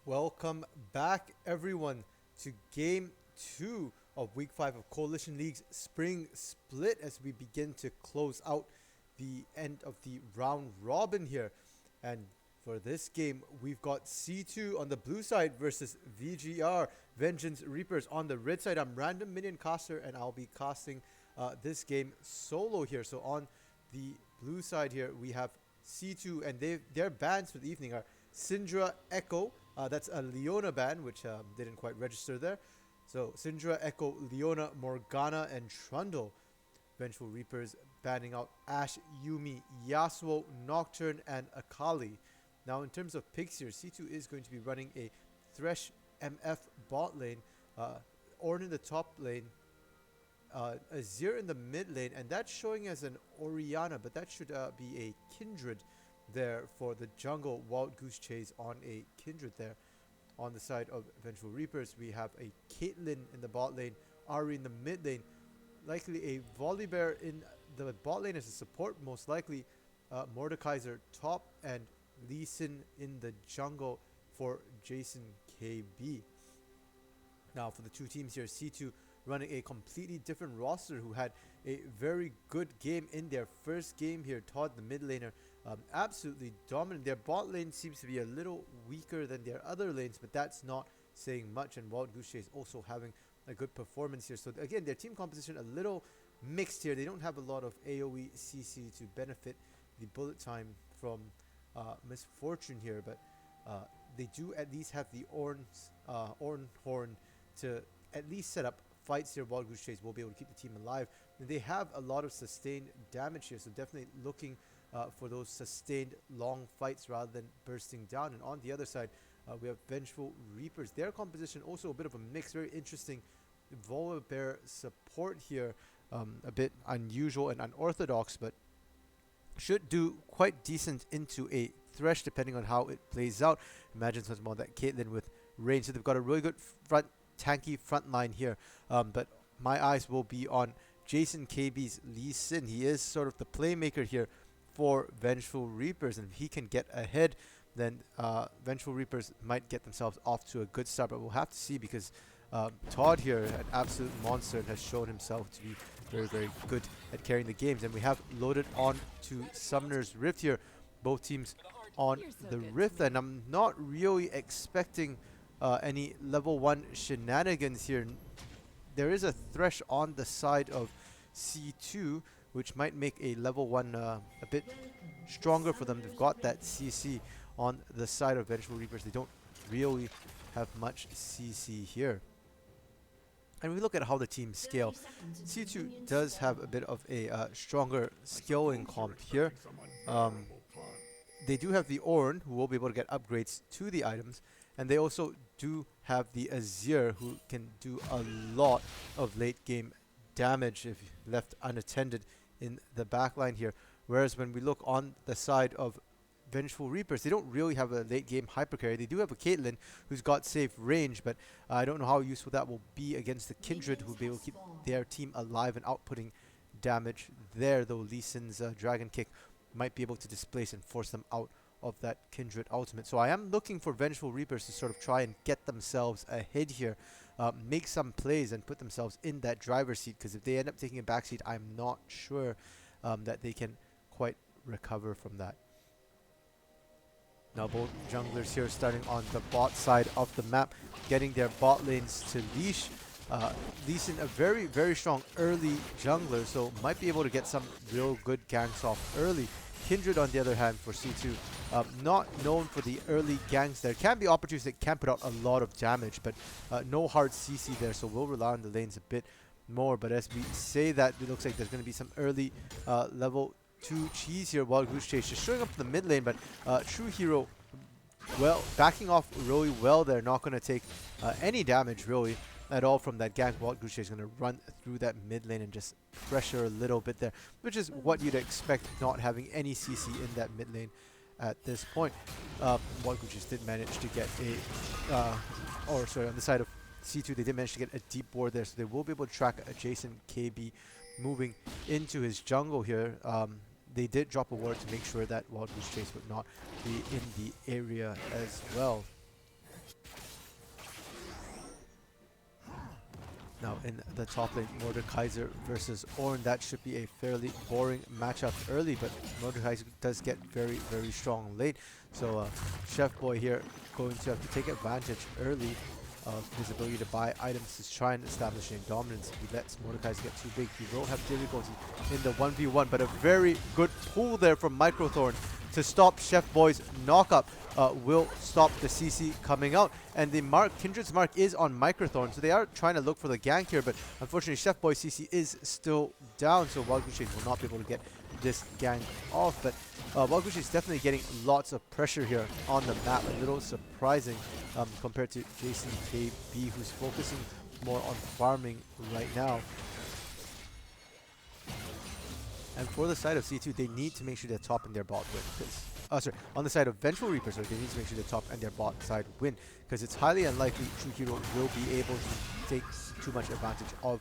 Welcome back, everyone, to Game 2 of Week 5 of Coalition League's Spring Split as we begin to close out the end of the round robin here. And for this game, we've got C2 on the blue side versus VGR, Vengeance Reapers. On the red side, I'm Random Minion Caster, and I'll be casting this game solo here. So on the blue side here, we have C2, and their bans for the evening are Syndra Echo. That's a Leona ban, which didn't quite register there. So Syndra, Echo, Leona, Morgana, and Trundle. Vengeful Reapers banning out Ashe, Yumi, Yasuo, Nocturne, and Akali. Now, in terms of picks here, C2 is going to be running a Thresh MF bot lane, Ornn in the top lane, Azir in the mid lane, and that's showing as an Orianna, but that should be a Kindred there for the jungle. Wild Goose Chase on a Kindred there. On the side of Vengeful Reapers, we have a Caitlyn in the bot lane, Ahri in the mid lane, likely a Volibear in the bot lane as a support, most likely Mordekaiser top, and Lee Sin in the jungle for Jason KB. Now for the two teams here, C2 running a completely different roster who had a very good game in their first game here. Todd, the mid laner, absolutely dominant. Their bot lane seems to be a little weaker than their other lanes, but that's not saying much. And Wild Goose Chase also having a good performance here. So again, their team composition a little mixed here. They don't have a lot of AoE CC to benefit the bullet time from Misfortune here, but they do at least have the Ornn Horn to at least set up fights here. Wild Goose Chase will be able to keep the team alive. And they have a lot of sustained damage here, so definitely looking for those sustained long fights rather than bursting down. And on the other side, we have Vengeful Reapers. Their composition also a bit of a mix, very interesting Volibear support here, a bit unusual and unorthodox, but should do quite decent into a Thresh depending on how it plays out. Imagine something more that Caitlyn with range. So they've got a really good tanky front line here, but my eyes will be on Jason KB's Lee Sin. He is sort of the playmaker here for Vengeful Reapers, and if he can get ahead, then Vengeful Reapers might get themselves off to a good start, but we'll have to see because Todd here, an absolute monster, has shown himself to be very, very good at carrying the games. And we have loaded on to Summoner's Rift here, both teams on the Rift, and I'm not really expecting any level 1 shenanigans here. There is a Thresh on the side of C2, which might make a level 1 a bit stronger for them. They've got that CC on the side of Vengeful Reapers. They don't really have much CC here. And we look at how the teams scale. C2 does have a bit of a stronger scaling comp here. They do have the Ornn, who will be able to get upgrades to the items, and they also do have the Azir, who can do a lot of late game damage if left unattended in the backline here. Whereas when we look on the side of Vengeful Reapers, they don't really have a late game hypercarry. They do have a Caitlyn who's got safe range, but I don't know how useful that will be against the Kindred, who will be able to keep their team alive and outputting damage there, though Lee Sin's Dragon Kick might be able to displace and force them out of that Kindred ultimate. So I am looking for Vengeful Reapers to sort of try and get themselves ahead here, make some plays and put themselves in that driver's seat, because if they end up taking a backseat, I'm not sure that they can quite recover from that. Now both junglers here starting on the bot side of the map, getting their bot lanes to leash. Lee Sin, a very, very strong early jungler, so might be able to get some real good ganks off early. Kindred, on the other hand, for C2, not known for the early ganks there. Can be opportunities that can put out a lot of damage, but no hard CC there, so we'll rely on the lanes a bit more. But as we say that, it looks like there's going to be some early level 2 cheese here. Wild Goose Chase just showing up in the mid lane, but True Hero, well, backing off really well there, not going to take any damage really at all from that gank. Wild Goose Chase is going to run through that mid lane and just pressure a little bit there, which is what you'd expect, not having any CC in that mid lane at this point. Wild Goose Chase did manage to get a, or sorry, on the side of C2, they did manage to get a deep ward there, so they will be able to track adjacent KB moving into his jungle here. They did drop a ward to make sure that Wild Goose Chase would not be in the area as well. Now in the top lane, Mordekaiser versus Ornn. That should be a fairly boring matchup early, but Mordekaiser does get very, very strong late. So Chef Boy here going to have to take advantage early of his ability to buy items to try and establish a dominance. If he lets Mordekaiser get too big, he will have difficulty in the 1v1, but a very good pull there from Microthorn to stop Chef Boy's knockup. Will stop the CC coming out, and the Kindred's mark is on Microthorn, so they are trying to look for the gank here, but unfortunately Chef Boy's CC is still down, so Wild Goose Chase will not be able to get this gank off. But Wild Goose Chase is definitely getting lots of pressure here on the map, a little surprising compared to Jason KB, who's focusing more on farming right now. And for the side of C2, they need to make sure they're top in their bot win. Sorry, on the side of Vengeful Reapers, they need to make sure they're top and their bot side win, because it's highly unlikely True Hero will be able to take too much advantage of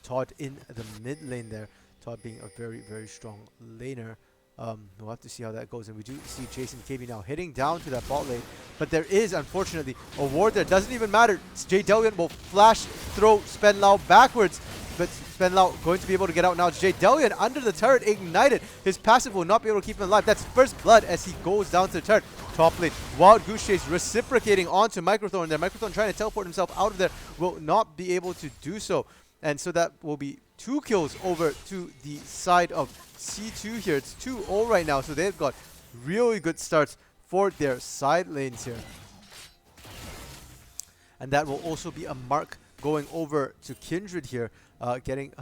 Todd in the mid lane there. Todd being a very, very strong laner. We'll have to see how that goes, and we do see Jason KB now hitting down to that bot lane, but there is unfortunately a ward there. Doesn't even matter. Jay Delian will flash throw Spenlau backwards, but Spenlau going to be able to get out now. Jay Delian under the turret, ignited. His passive will not be able to keep him alive. That's first blood as he goes down to the turret. Top lane, Wild Goose Chase reciprocating onto Microthorn there. Microthorn trying to teleport himself out of there, will not be able to do so. And so that will be 2 kills over to the side of C2 here. It's 2-0 right now, so they've got really good starts for their side lanes here. And that will also be a mark going over to Kindred here, getting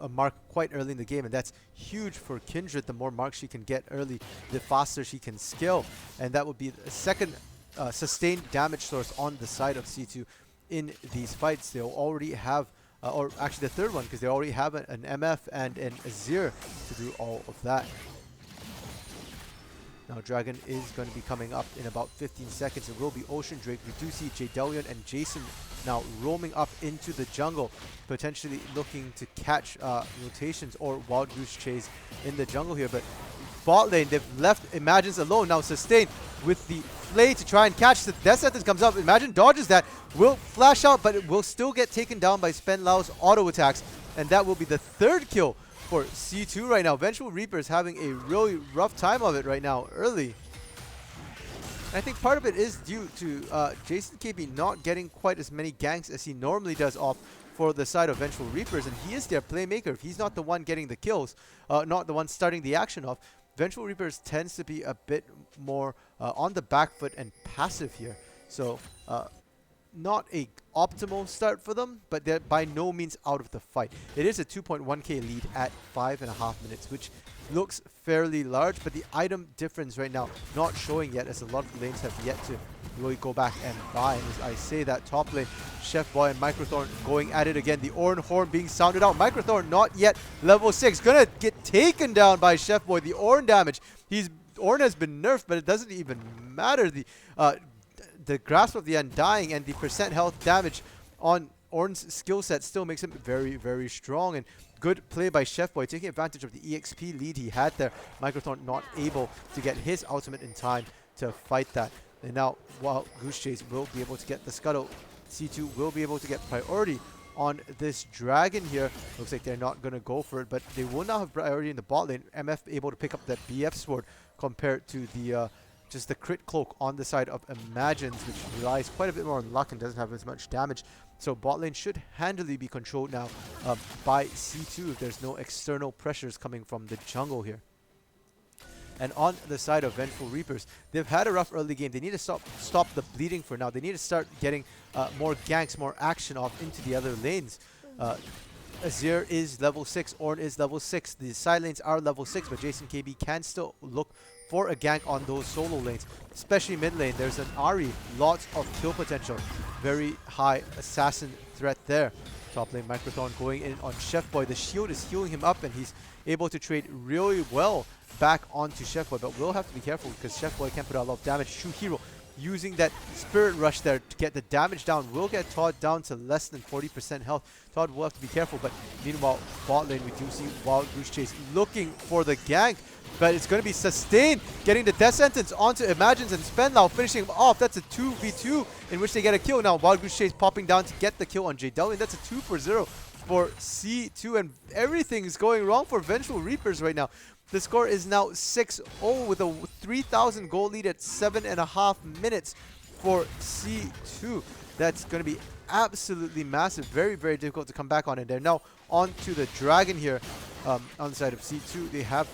a mark quite early in the game, and that's huge for Kindred. The more marks she can get early, the faster she can scale, and that would be a second sustained damage source on the side of C2 in these fights. They'll already have or actually the third one, because they already have an MF and an Azir to do all of that. Now Dragon is going to be coming up in about 15 seconds. It will be Ocean Drake. We do see Jadelion and Jason now roaming up into the jungle, potentially looking to catch rotations or Wild Goose Chase in the jungle here. But bot lane, they've left Imagines alone. Now Sustain with the Flay to try and catch. The Death Sentence comes up. Imagine dodges that, will flash out, but it will still get taken down by Spenlau's auto attacks. And that will be the 3rd kill for C2 right now. Vengeful Reapers having a really rough time of it right now early. And I think part of it is due to Jason KB not getting quite as many ganks as he normally does off for the side of Vengeful Reapers, and he is their playmaker. If he's not the one getting the kills, not the one starting the action off, Vengeful Reapers tends to be a bit more on the back foot and passive here. So not a optimal start for them, but they're by no means out of the fight. It is a 2.1k lead at 5.5 minutes, which looks fairly large, but the item difference right now not showing yet, as a lot of lanes have yet to really go back and buy. And as I say that, top lane, Chef Boy and Microthorn going at it again. The Ornn horn being sounded out. Microthorn not yet level 6. Gonna get taken down by Chef Boy. The Ornn damage. Ornn has been nerfed, but it doesn't even matter. The Grasp of the Undying and the percent health damage on Ornn's skill set still makes him very, very strong. And good play by Chef Boy, taking advantage of the EXP lead he had there. Microthorn not able to get his ultimate in time to fight that. And now, while Goose Chase will be able to get the scuttle, C2 will be able to get priority on this Dragon here. Looks like they're not going to go for it, but they will now have priority in the bot lane. MF able to pick up that BF sword compared to the just the crit cloak on the side of Imagines, which relies quite a bit more on luck and doesn't have as much damage. So bot lane should handily be controlled now by C2 if there's no external pressures coming from the jungle here. And on the side of Vengeful Reapers, they've had a rough early game. They need to stop the bleeding for now. They need to start getting more ganks, more action off into the other lanes. Azir is level 6, Ornn is level 6. The side lanes are level 6, but Jason KB can still look for a gank on those solo lanes, especially mid lane. There's an Ahri, lots of kill potential, very high assassin threat there. Top lane, Microthorn going in on Chef Boy. The shield is healing him up, and he's able to trade really well back onto Chef Boy, but we'll have to be careful because Chef Boy can put out a lot of damage. True Hero using that Spirit Rush there to get the damage down. Will get Todd down to less than 40% health. Todd will have to be careful, but meanwhile, bot lane, we do see Wild Goose Chase looking for the gank, but it's going to be sustained, getting the death sentence onto Imagines and Spenlau, finishing him off. That's a 2v2 in which they get a kill. Now, Wild Goose Chase popping down to get the kill on JW. That's a 2 for 0 for C2, and everything is going wrong for Vengeful Reapers right now. The score is now 6-0 with a 3,000 goal lead at 7.5 minutes for C2. That's going to be absolutely massive. Very, very difficult to come back on. And they're now on to the Dragon here on the side of C2. They have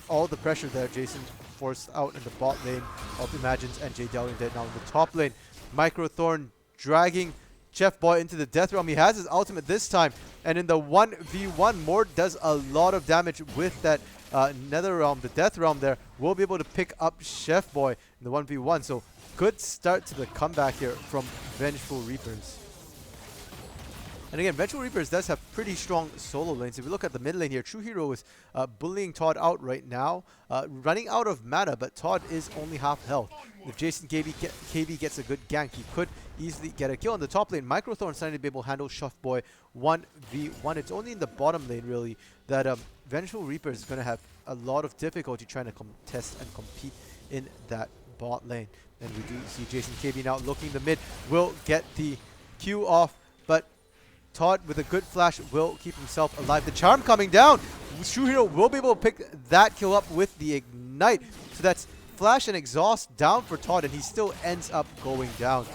all the pressure there. Jason forced out in the bot lane of Imagines and JW. They're now in the top lane. Microthorn dragging Chef Boy into the Death Realm. He has his ultimate this time, and in the 1v1, Mord does a lot of damage with that Nether Realm, the Death Realm there. Will be able to pick up Chef Boy in the 1v1, so good start to the comeback here from Vengeful Reapers. And again, Vengeful Reapers does have pretty strong solo lanes. If we look at the mid lane here, True Hero is bullying Todd out right now, running out of mana, but Todd is only half health. If Jason KB gets a good gank, he could easily get a kill on the top lane. Microthorn starting to be able to handle Chef Boy 1v1. It's only in the bottom lane, really, that Vengeful Reapers is going to have a lot of difficulty trying to contest and compete in that bot lane. And we do see Jason KB now looking the mid, will get the Q off, but Todd with a good flash will keep himself alive. The charm coming down. True Hero will be able to pick that kill up with the ignite. So that's flash and exhaust down for Todd, and he still ends up going down.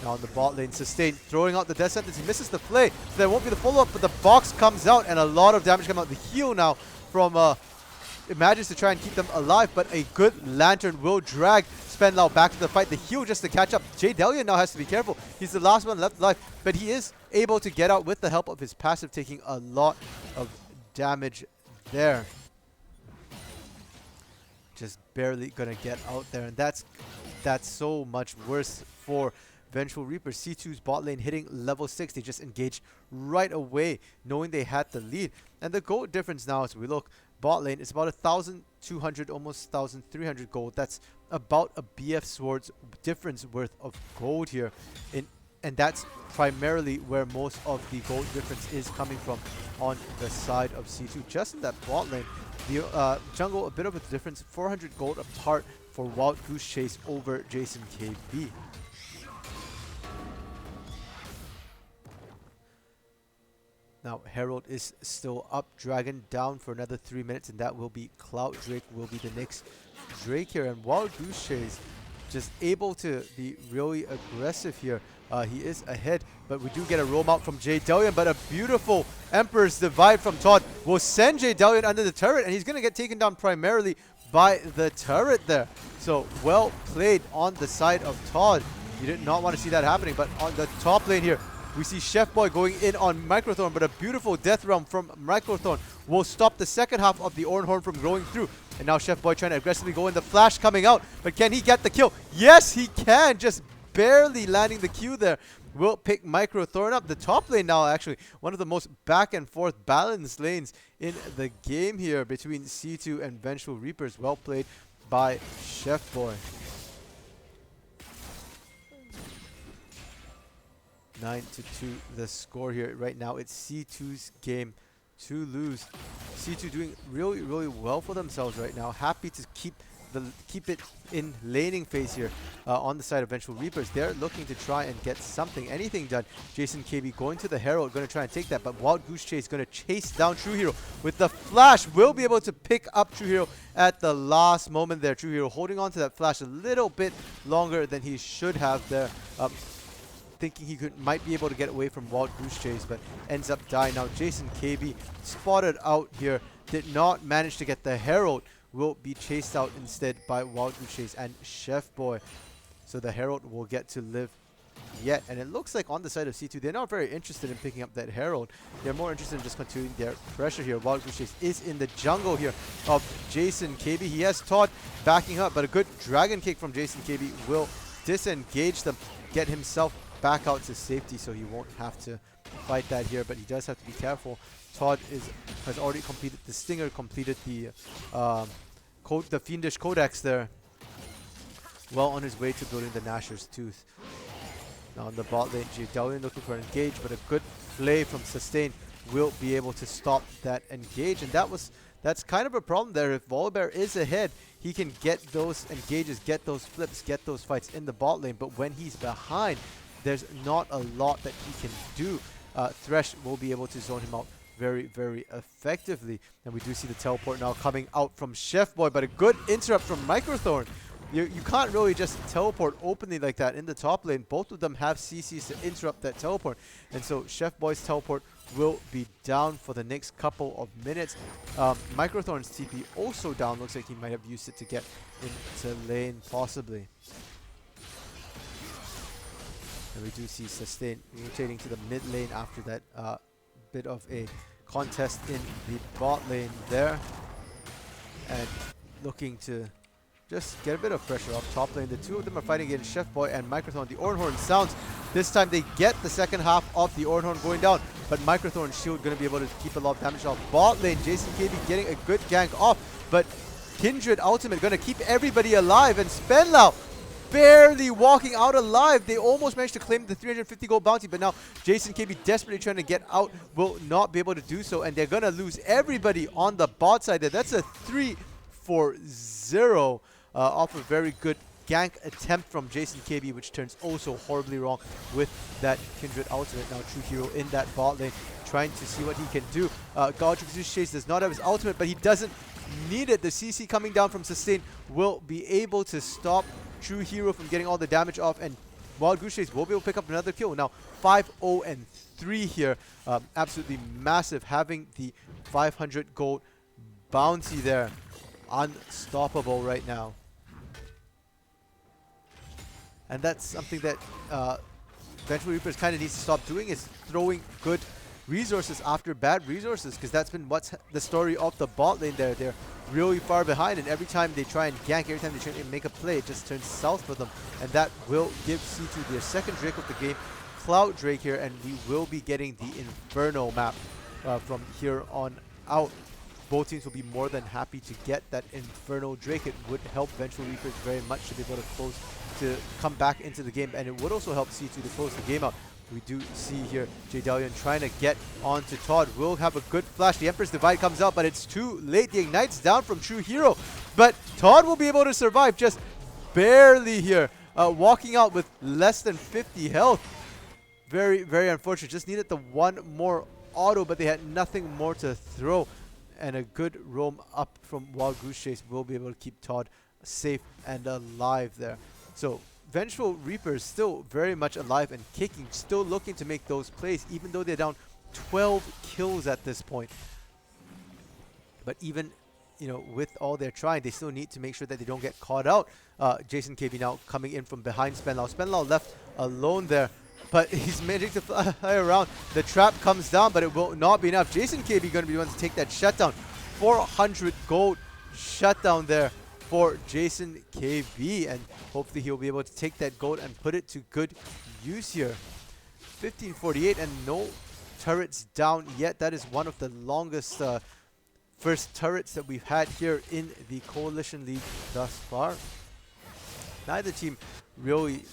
Now on the bot lane, Sustained, throwing out the death sentence. He misses the play, so there won't be the follow-up, but the box comes out, and a lot of damage comes out. The heal now from Imagines to try and keep them alive, but a good Lantern will drag Spenlau back to the fight. The heal just to catch up. Jay Delian now has to be careful. He's the last one left alive, but he is able to get out with the help of his passive, taking a lot of damage there. Just barely gonna get out there, and that's so much worse for Vengeful Reapers. C2's bot lane hitting level 6. They just engaged right away, knowing they had the lead. And the gold difference now, as we look, bot lane is about 1,200, almost 1,300 gold. That's about a BF Sword's difference worth of gold here. And that's primarily where most of the gold difference is coming from on the side of C2. Just in that bot lane, the jungle, a bit of a difference, 400 gold apart for Wild Goose Chase over Jason KB. Now Herald is still up, Dragon down for another 3 minutes, and that will be Cloud Drake will be the next Drake here. And Wild Goose Chase just able to be really aggressive here. He is ahead, but we do get a roam out from Jay Delian, but a beautiful Emperor's Divide from Todd will send Jay Delian under the turret, and he's going to get taken down primarily by the turret there. So well played on the side of Todd. You did not want to see that happening, but on the top lane here, we see Chef Boy going in on Microthorn, but a beautiful Death Realm from Microthorn will stop the second half of the Oran Horn from going through. And now Chef Boy trying to aggressively go in, the flash coming out, but can he get the kill? Yes, he can, just barely landing the Q there. Will pick Microthorn up. The top lane now, actually, one of the most back and forth balanced lanes in the game here between C2 and Vengeful Reapers. Well played by Chef Boy. 9-2 the score here right now. It's C2's game to lose. C2 doing really, really well for themselves right now. Happy to keep it in laning phase here on the side of Vengeful Reapers. They're looking to try and get something, anything done. Jason KB going to the Herald, going to try and take that, but Wild Goose Chase going to chase down True Hero with the flash. Will be able to pick up True Hero at the last moment there. True Hero holding on to that flash a little bit longer than he should have there. Thinking he might be able to get away from Wild Goose Chase, but ends up dying. Now Jason KB spotted out here, did not manage to get the Herald, will be chased out instead by Wild Goose Chase and Chef Boy. So the Herald will get to live yet. And it looks like on the side of C2, they're not very interested in picking up that Herald. They're more interested in just continuing their pressure here. Wild Goose Chase is in the jungle here of Jason KB. He has Todd backing up, but a good Dragon Kick from Jason KB will disengage them, get himself back out to safety, so he won't have to fight that here, but he does have to be careful. Todd has already completed the Stinger, completed the Fiendish Codex there. well on his way to building the Nashor's Tooth. Now in the bot lane, Jidalian looking for an engage, but a good play from Sustain will be able to stop that engage. And that's kind of a problem there. If Volibear is ahead, he can get those engages, get those flips, get those fights in the bot lane. But when he's behind, there's not a lot that he can do. Thresh will be able to zone him out very, very effectively. And we do see the teleport now coming out from Chef Boy, but a good interrupt from Microthorn. You can't really just teleport openly like that in the top lane. Both of them have CCs to interrupt that teleport. And so Chef Boy's teleport will be down for the next couple of minutes. Microthorn's TP also down. Looks like he might have used it to get into lane, possibly. And we do see Sustain rotating to the mid lane after that bit of a contest in the bot lane there. And looking to just get a bit of pressure off top lane. The two of them are fighting against Chef Boy and Microthorn. The Oranhorn sounds. This time they get the second half of the Oranhorn going down. But Microthorn's shield going to be able to keep a lot of damage off. Bot lane, Jason KB getting a good gank off. But Kindred ultimate going to keep everybody alive. And Spenlau barely walking out alive. They almost managed to claim the 350 gold bounty. But now Jason KB desperately trying to get out. Will not be able to do so. And they're going to lose everybody on the bot side there. That's a 3-4-0. Off a very good gank attempt from Jason KB, which turns also horribly wrong with that Kindred ultimate. Now True Hero in that bot lane, trying to see what he can do. Godric's Chase does not have his ultimate, but he doesn't need it. The CC coming down from Sustain will be able to stop True Hero from getting all the damage off, and Wild Goose Chase will be able to pick up another kill. Now 5-0-3 here. Absolutely massive, having the 500 gold bounty there. Unstoppable right now. And that's something that Vengeful Reapers kind of needs to stop doing, is throwing good resources after bad resources, because that's been what's the story of the bot lane there. They're really far behind, and every time they try and gank, every time they try and make a play, it just turns south for them. And that will give C2 their second Drake of the game, Cloud Drake here, and we will be getting the Inferno map from here on out. Both teams will be more than happy to get that Inferno Drake. It would help Vengeful Reapers very much to be able to come back into the game, and it would also help C2 to close the game out. We do see here Jidalian trying to get onto Todd. Will have a good flash. The Emperor's Divide comes out, but it's too late. The Ignite's down from True Hero, but Todd will be able to survive just barely here, walking out with less than 50 health. Very, very unfortunate. Just needed the one more auto, but they had nothing more to throw. And a good roam up from Wild Goose Chase will be able to keep Todd safe and alive there. So Vengeful Reapers still very much alive and kicking, still looking to make those plays, even though they're down 12 kills at this point. But even, you know, with all they're trying, they still need to make sure that they don't get caught out. Jason KB now coming in from behind Spenlau. Spenlau left alone there, but he's managing to fly around. The trap comes down, but it will not be enough. Jason KB going to be the one to take that shutdown. 400 gold shutdown there for Jason KB, and hopefully he'll be able to take that gold and put it to good use here. 1548 and no turrets down yet. That is one of the longest first turrets that we've had here in the Coalition League thus far. Neither team really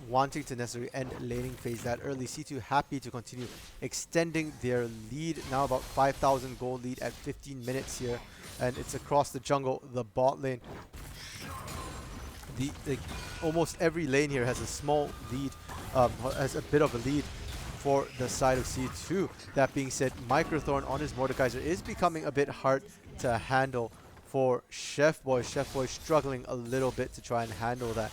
wanting to necessarily end laning phase that early. C2 happy to continue extending their lead. Now about 5,000 gold lead at 15 minutes here. And it's across the jungle, the bot lane. Almost every lane here has a small lead, has a bit of a lead for the side of C2. That being said, Microthorn on his Mordekaiser is becoming a bit hard to handle for Chef Boy. Chef Boy struggling a little bit to try and handle that.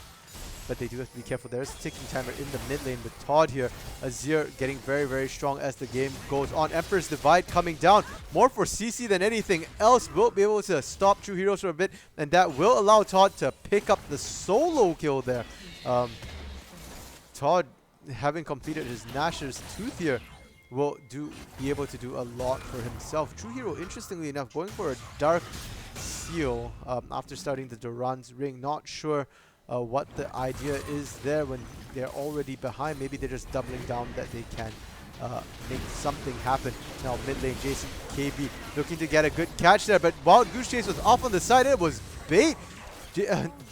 But they do have to be careful. There's a ticking timer in the mid lane with Todd here. Azir getting very, very strong as the game goes on. Emperor's Divide coming down. More for CC than anything else. Will be able to stop True Heroes for a bit. And that will allow Todd to pick up the solo kill there. Todd, having completed his Nashor's Tooth here, will be able to do a lot for himself. True Hero, interestingly enough, going for a Dark Seal after starting the Duran's Ring. Not sure what the idea is there when they're already behind. Maybe they're just doubling down that they can make something happen. Now mid lane, Jason KB looking to get a good catch there, but Wild Goose Chase was off on the side. It was bait.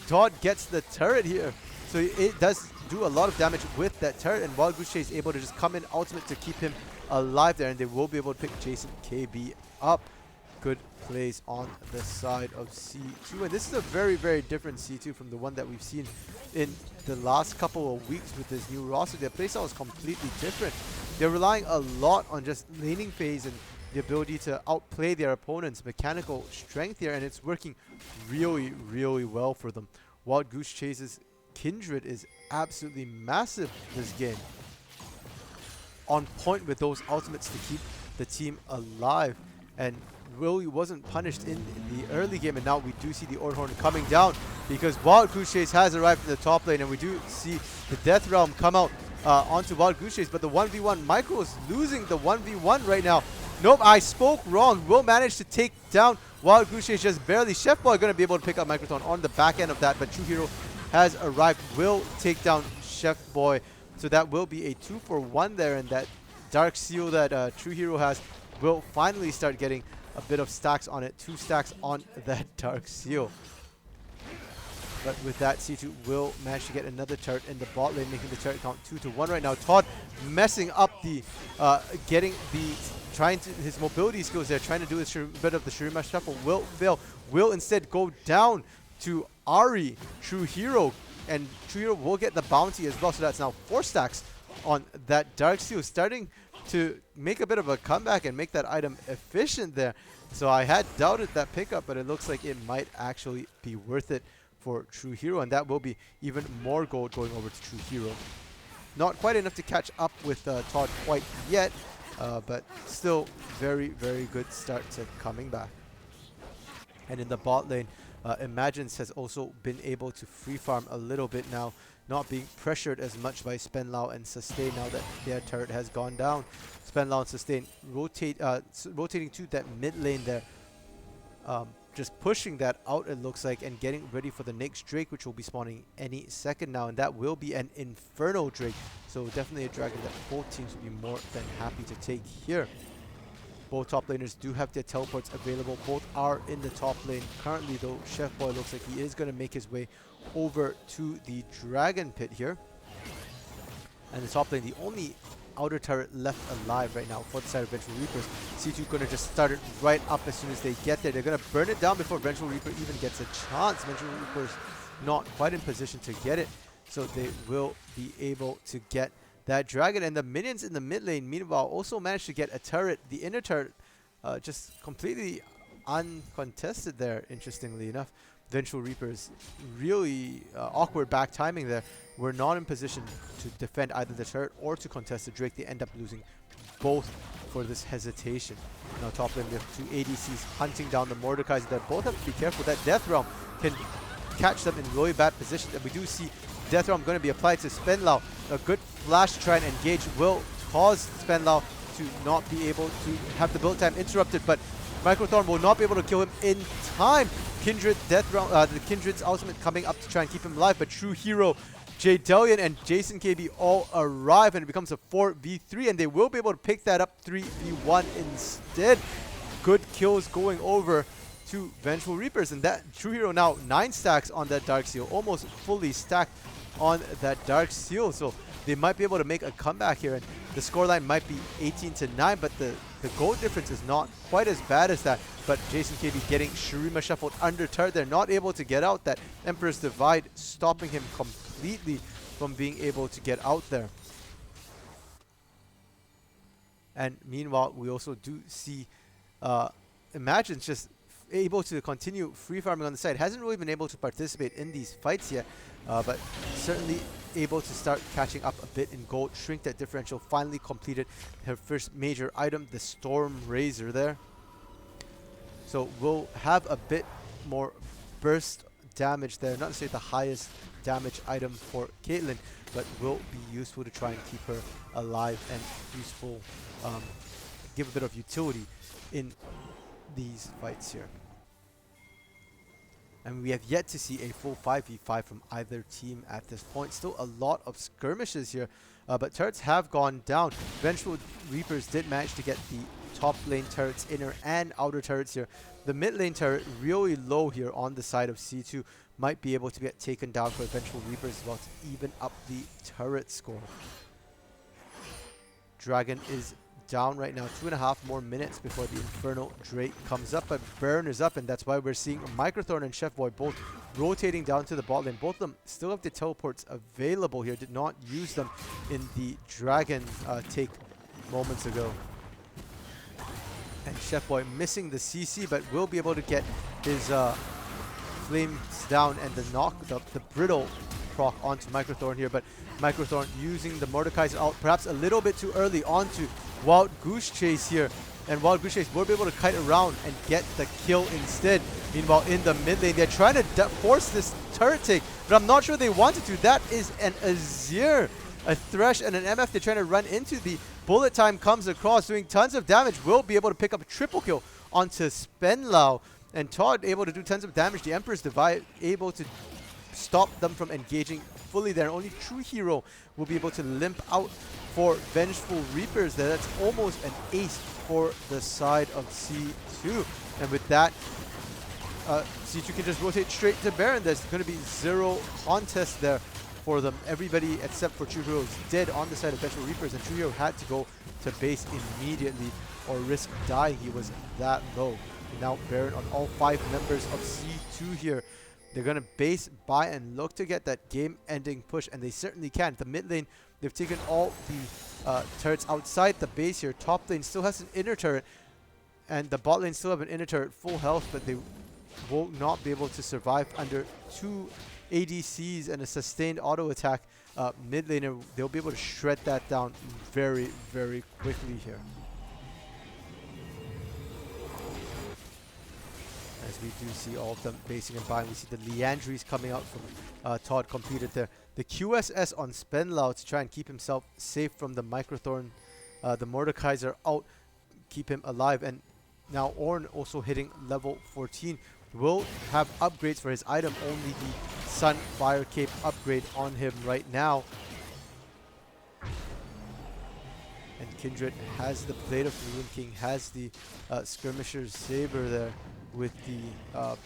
Todd gets the turret here. So it does do a lot of damage with that turret, and Wild Goose Chase is able to just come in ultimate to keep him alive there, and they will be able to pick Jason KB up. Good plays on the side of C2, and this is a very, very different C2 from the one that we've seen in the last couple of weeks with this new roster. Their playstyle is completely different. They're relying a lot on just laning phase and the ability to outplay their opponent's mechanical strength here, and it's working really, really well for them. Wild Goose Chase's Kindred is absolutely massive this game. On point with those ultimates to keep the team alive, and really wasn't punished in the early game, and now we do see the Ornhorn coming down because Wild Goose Chase has arrived in the top lane, and we do see the Death Realm come out onto Wild Goose Chase, but the 1v1 Micro is losing the 1v1 right now. Nope, I spoke wrong. Will manage to take down Wild Goose Chase just barely. Chef Boy going to be able to pick up Microthon on the back end of that, but True Hero has arrived. Will take down Chef Boy, so that will be a 2-for-1 there, and that Dark Seal that True Hero has will finally start getting a bit of stacks on it. 2 stacks on that Dark Seal. But with that, C2 will manage to get another turret in the bot lane, making the turret count 2-1 right now. Todd messing up the, his mobility skills there, trying to do a bit of the Shurima Shuffle, will fail. Will instead go down to Ari, True Hero, and True Hero will get the bounty as well, so that's now 4 stacks on that Dark Seal, starting to make a bit of a comeback and make that item efficient there. So I had doubted that pickup, but it looks like it might actually be worth it for True Hero, and that will be even more gold going over to True Hero. Not quite enough to catch up with Todd quite yet, but still very, very good start to coming back. And in the bot lane, Imagines has also been able to free farm a little bit now, not being pressured as much by Spenlao and Sustain now that their turret has gone down. Spenlao and Sustain rotating to that mid lane there, just pushing that out, it looks like, and getting ready for the next Drake, which will be spawning any second now, and that will be an Inferno Drake. So definitely a dragon that both teams will be more than happy to take here. Both top laners do have their teleports available. Both are in the top lane. Currently, though, Chef Boy looks like he is going to make his way over to the Dragon Pit here. And the top lane, the only outer turret left alive right now for the side of Vengeful Reapers. C2 going to just start it right up as soon as they get there. They're going to burn it down before Vengeful Reaper even gets a chance. Vengeful Reaper's not quite in position to get it, so they will be able to get that dragon. And the minions in the mid lane, meanwhile, also managed to get a turret. The inner turret just completely uncontested there, interestingly enough. Vengeful Reapers really awkward back timing there. We're not in position to defend either the turret or to contest the Drake. They end up losing both for this hesitation. Now top lane, we have 2 ADCs hunting down the Mordekaiser that both have to be careful. That Death Realm can catch them in really bad positions, and we do see Death Realm going to be applied to Spenlao. A good flash to try and engage will cause Spenlao to not be able to have the build time interrupted, but Microthorn will not be able to kill him in time. Kindred, Death Realm, the Kindred's ultimate coming up to try and keep him alive, but True Hero, Jadelian, and Jason KB all arrive, and it becomes a 4v3, and they will be able to pick that up 3v1 instead. Good kills going over to Vengeful Reapers, and that True Hero now 9 stacks on that Dark Seal, almost fully stacked on that Dark Seal, so they might be able to make a comeback here, and the scoreline might be 18-9, but the goal difference is not quite as bad as that. But Jason KB getting Shurima shuffled under turret. They're not able to get out. That Emperor's Divide stopping him completely from being able to get out there. And meanwhile, we also do see Imagine's just able to continue free farming on the side. Hasn't really been able to participate in these fights yet, but certainly able to start catching up a bit in gold. Shrink that differential. Finally completed her first major item, the Storm Razor there. So we'll have a bit more burst damage there. Not necessarily the highest damage item for Caitlyn, but will be useful to try and keep her alive and useful, give a bit of utility in these fights here. And we have yet to see a full 5v5 from either team at this point. Still a lot of skirmishes here, but turrets have gone down. Vengeful Reapers did manage to get the top lane turrets, inner and outer turrets here. The mid lane turret really low here on the side of C2, might be able to get taken down for Vengeful Reapers as well to even up the turret score. Dragon is down right now. 2.5 more minutes before the Infernal Drake comes up, but Baron is up, and that's why we're seeing Microthorn and Chef Boy both rotating down to the bot lane. Both of them still have the teleports available here. Did not use them in the Dragon take moments ago. And Chef Boy missing the CC, but will be able to get his flames down and the knock, the brittle proc onto Microthorn here. But Microthorn using the Mordekaiser ult perhaps a little bit too early onto Wild Goose Chase here. And Wild Goose Chase will be able to kite around and get the kill instead. Meanwhile, in the mid lane, they're trying to force this turret take, but I'm not sure they wanted to. That is an Azir, a Thresh, and an MF they're trying to run into. The bullet time comes across, doing tons of damage. Will be able to pick up a triple kill onto Spenlau. And Todd able to do tons of damage. The Emperor's Divide able to stop them from engaging fully there. Only True Hero will be able to limp out for Vengeful Reapers there. That's almost an ace for the side of C2. And with that, C2 can just rotate straight to Baron. There's going to be zero contest there for them. Everybody except for True Hero is dead on the side of Vengeful Reapers, and True Hero had to go to base immediately or risk dying. He was that low. And now Baron on all 5 members of C2 here. They're going to base, buy, and look to get that game-ending push, and they certainly can. The mid lane, they've taken all the turrets outside the base here. Top lane still has an inner turret, and the bot lane still have an inner turret full health, but they will not be able to survive under 2 ADCs and a sustained auto attack. Mid laner, they'll be able to shred that down very, very quickly here. As we do see all of them basing and buying. We see the Leandries coming out from Todd completed there. The QSS on Spenlau to try and keep himself safe from the Microthorn, the Mordekaiser out, keep him alive. And now Ornn also hitting level 14. Will have upgrades for his item, only the Sun Fire Cape upgrade on him right now. And Kindred has the Blade of the Ruin King, has the Skirmisher's Saber there with the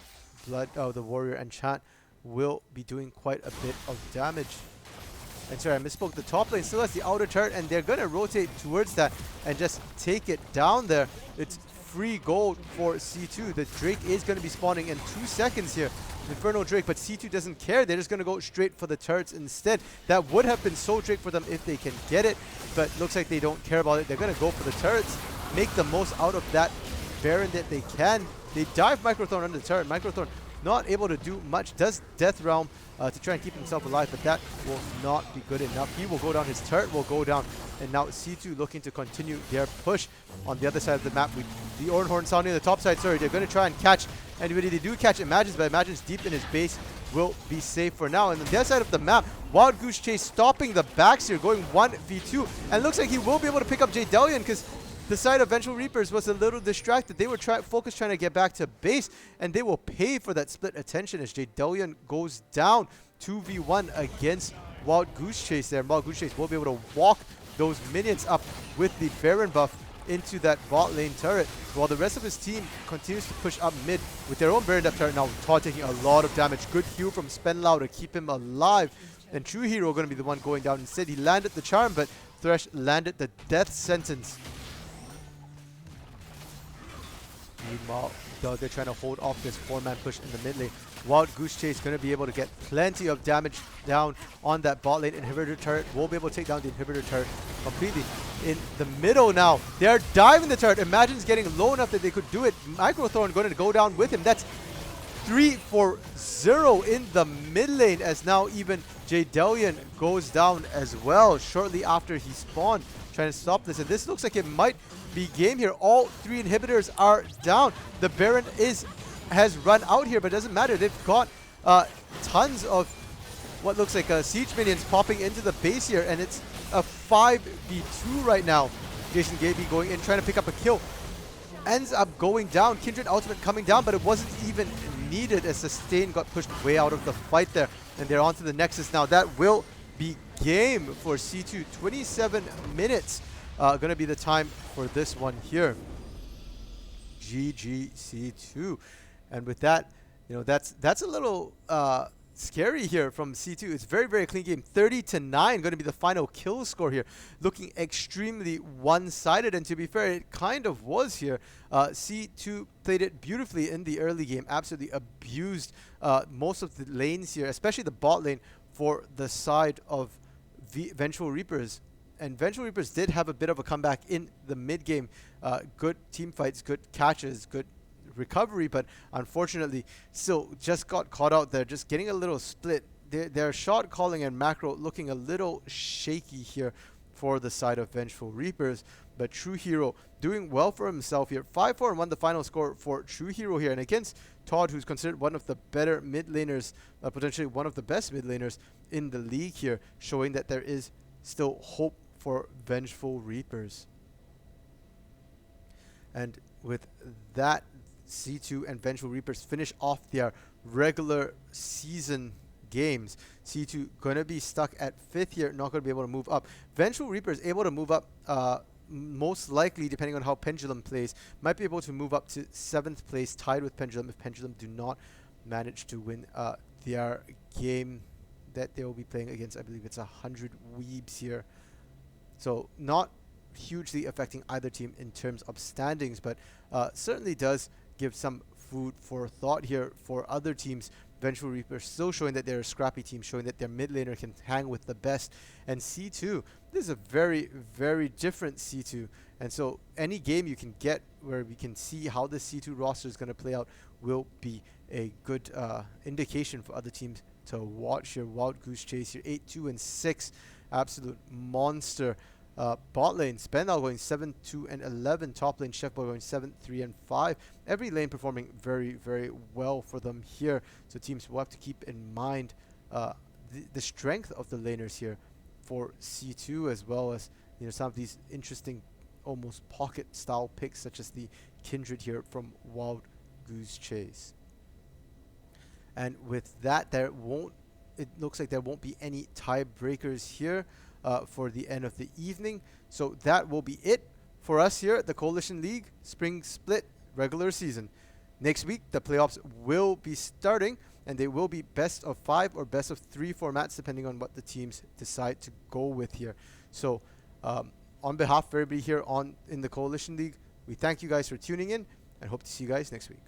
the Warrior Enchant. Will be doing quite a bit of damage. And sorry, I misspoke. The top lane still has the outer turret, and they're going to rotate towards that and just take it down there. It's free gold for C2. The Drake is going to be spawning in 2 seconds here. Inferno Drake, but C2 doesn't care. They're just going to go straight for the turrets instead. That would have been so Drake for them if they can get it, but looks like they don't care about it. They're going to go for the turrets, make the most out of that Baron that they can. They dive Microthorn under the turret. Microthorn not able to do much. Does Death Realm to try and keep himself alive, but that will not be good enough. He will go down. His turret will go down. And now C2 looking to continue their push on the other side of the map. The Ornn Horn sounding on the top side. Sorry, they're going to try and catch anybody. They do catch Imagines, but Imagines deep in his base will be safe for now. And on the other side of the map, Wild Goose Chase stopping the backs here, going 1v2. And looks like he will be able to pick up Jadelion, because the side of Vengeful Reapers was a little distracted. They were focused trying to get back to base, and they will pay for that split attention as Jadelion goes down 2v1 against Wild Goose Chase there. Wild Goose Chase will be able to walk those minions up with the Baron buff into that bot lane turret, while the rest of his team continues to push up mid with their own Baron depth turret. Now Todd taking a lot of damage. Good heal from Spenlau to keep him alive. And True Hero going to be the one going down. Instead, he landed the charm, but Thresh landed the death sentence. Meanwhile, they're trying to hold off this 4-man push in the mid lane. Wild Goose Chase going to be able to get plenty of damage down on that bot lane inhibitor turret. Will be able to take down the inhibitor turret completely. In the middle now, they're diving the turret. Imagine's getting low enough that they could do it. Microthorn going to go down with him. That's 3-4-0 in the mid lane, as now even Jadelion goes down as well shortly after he spawned, trying to stop this. And this looks like it might be game here. All 3 inhibitors are down. The Baron has run out here, but it doesn't matter. They've got tons of what looks like siege minions popping into the base here, and it's a 5v2 right now. Jason Gaby going in, trying to pick up a kill. Ends up going down. Kindred ultimate coming down, but it wasn't even needed as Sustain got pushed way out of the fight there. And they're on to the Nexus now. That will be game for C2. 27 minutes going to be the time for this one here. GG C2. And with that, That's a little scary here from C2. It's very, very clean game. 30-9 going to be the final kill score here. Looking extremely one-sided, and to be fair, it kind of was here. C2 played it beautifully in the early game. Absolutely abused most of the lanes here, especially the bot lane for the side of Vengeful Reapers. And Vengeful Reapers did have a bit of a comeback in the mid game. Good team fights, good catches, good recovery, but unfortunately still just got caught out there, just getting a little split. Their shot calling and macro looking a little shaky here for the side of Vengeful Reapers, but True Hero doing well for himself here. 5-4-1 the final score for True Hero here, and against Todd, who's considered one of the better mid laners, potentially one of the best mid laners in the league here, showing that there is still hope for Vengeful Reapers. And with that, C2 and Vengeful Reapers finish off their regular season games. C2 gonna be stuck at 5th here, not gonna be able to move up. Vengeful Reapers able to move up, most likely, depending on how Pendulum plays, might be able to move up to 7th place, tied with Pendulum, if Pendulum do not manage to win their game that they will be playing against. I believe it's 100 Weebs here. So not hugely affecting either team in terms of standings, but certainly does give some food for thought here for other teams. Vengeful Reaper still showing that they're a scrappy team, showing that their mid laner can hang with the best. And C2, this is a very, very different C2. And so any game you can get where we can see how the C2 roster is going to play out will be a good indication for other teams to watch here. Wild Goose Chase here, 8-2-6, absolute monster. Bot lane, Spendal going 7-2-11. Top lane, Chef Boy going 7-3-5. Every lane performing very, very well for them here. So teams will have to keep in mind the strength of the laners here for C2, as well as some of these interesting, almost pocket style picks, such as the Kindred here from Wild Goose Chase. And with that, it looks like there won't be any tiebreakers here for the end of the evening. So that will be it for us here at the Coalition League Spring Split regular season. Next week, the playoffs will be starting, and they will be best of 5 or best of 3 formats, depending on what the teams decide to go with here. So on behalf of everybody here in the Coalition League, we thank you guys for tuning in and hope to see you guys next week.